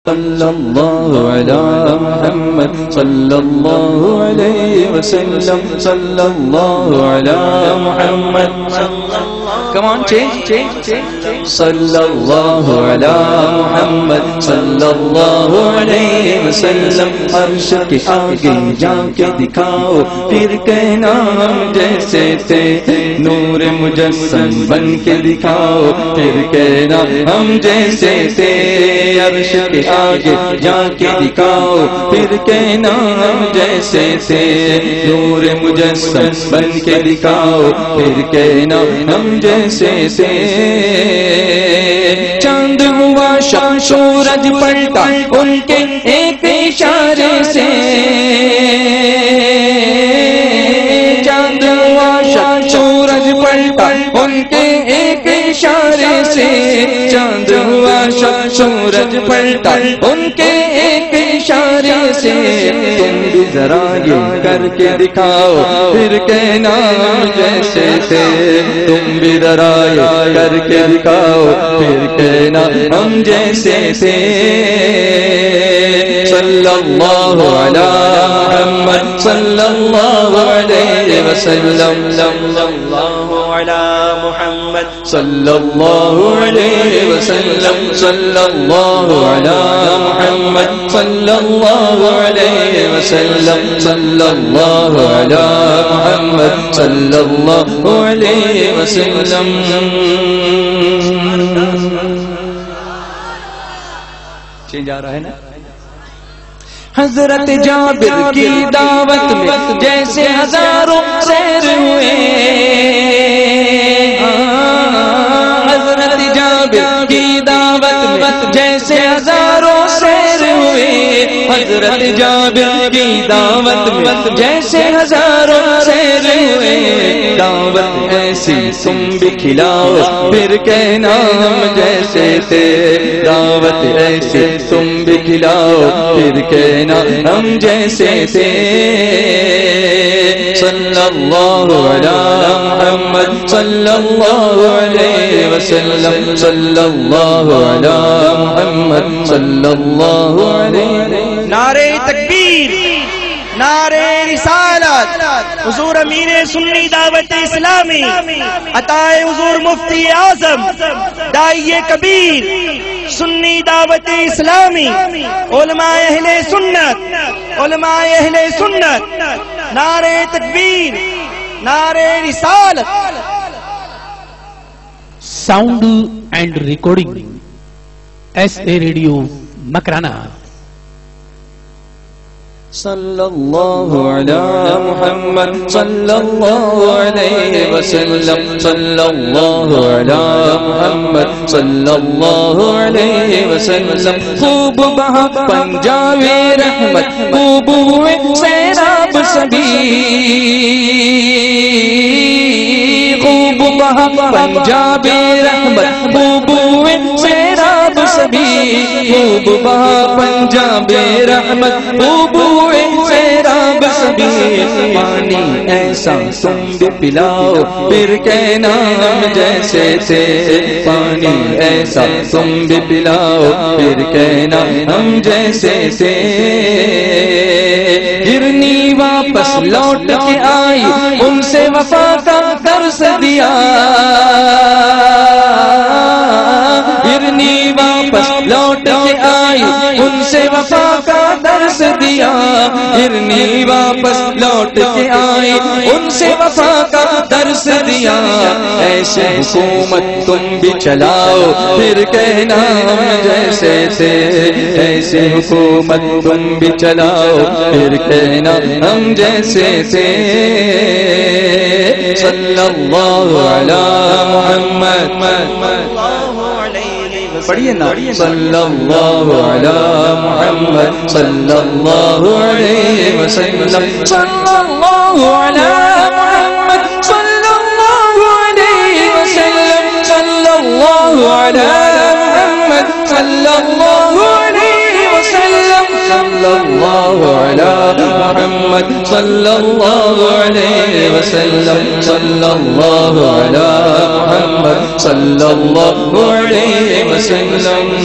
صلی اللہ علی محمد صلی اللہ علیہ وسلم صلی اللہ علی محمد Come on, change. Sallallahu ala Muhammad sallallahu alayhi wa sallam. عرش کے آگے جا کے دکھاؤ پھر کہنا ہم جیسے تھے. نور مجسم بن کے دکھاؤ پھر کہنا ہم جیسے تھے. عرش کے آگے جا کے دکھاؤ پھر کہنا ہم جیسے تھے. نور مجسم بن کے دکھاؤ پھر کہنا ہم جیسے تھے. چاند ہوا شام سورج پلٹا ان کے ایک اشارے سے. چاند ہوا شام سورج پلٹا ان کے ایک اشارے سے. چاند ہوا شام سورج پلٹا ان کے ایک اشارے سے. تم بھی ذرا یہ کر کے دکھاؤ پھر کہنا جیسے تھے. تم بھی ذرا یہ کر کے دکھاؤ پھر کہنا ہم جیسے تھے. صلی اللہ علی محمد صلی اللہ علیہ وسلم. صلی اللہ علی محمد صلی اللہ علیہ وسلم. صلی اللہ علی محمد صلی اللہ علیہ وسلم. صلی اللہ علی محمد صلی اللہ علیہ وسلم. چینج آ رہا ہے نا. حضرت جابر کی دعوت میں جیسے ہزاروں سیر ہوئے. حضرت جابر کی دعوت میں جیسے ہزاروں سیر ہوئے. حضرت جابر کی دعوت میں جیسے ہزاروں سیر ہوئے. دعوت ایسی تم بھی کھلاؤ پھر کہنا ہم جیسے تھے. دعوت ایسی تم بھی کھلاؤ پھر کہنا ہم جیسے تھے. صلی اللہ علی محمد صلی اللہ علیہ وسلم. صلی اللہ علی محمد صلی اللہ علیہ وسلم. نعرہ تکبیر، نعرہ رسالت، حضور امیر سنی دعوت اسلامی، عطائے حضور مفتی اعظم، داعی کبیر سنی دعوت اسلامی، علماء اہل سنت، علماء اہل سنت. نعرہ تکبیر، نعرہ رسالت. Sound and recording SA radio Makrana. صلی اللہ علی محمد صلی اللہ علیہ وسلم. صلی اللہ علی محمد صلی اللہ علیہ وسلم. خوب بہا پنجاب رحمت خوب ہوئے سیراب سبھی. خوب بہا پنجاب رحمت خوب ہوئے سیراب سبھی. خوب بہا پنجاب رحمت خوب ہوئے سیراب سبھی. پانی ایسا تم بھی پلاؤ پھر کہنا ہم جیسے تھے. پانی ایسا تم بھی پلاؤ پھر کہنا ہم جیسے تھے. گرنی واپس لوٹ کے آئی ان سے وفا کا درس دیا. گرنی واپس لوٹ کے آئی ان سے وفا کا درس دیا. گرنی واپس لوٹ کے آئی ان سے وفا کا درس دیا. ایسے حکومت تم بھی چلاؤ پھر کہنا ہم جیسے تھے. ایسے حکومت تم بھی چلاؤ پھر کہنا ہم جیسے تھے. صلی اللہ علی محمد. پڑھیے نا. صلی اللہ علی محمد صلی اللہ علیہ وسلم. صلی اللہ علی محمد صلی اللہ علیہ وسلم. صلی اللہ علی محمد صلی اللہ علیہ وسلم. صلی اللہ علی محمد صلی اللہ علیہ وسلم. صلی اللہ علی محمد صلی اللہ علیہ وسلم.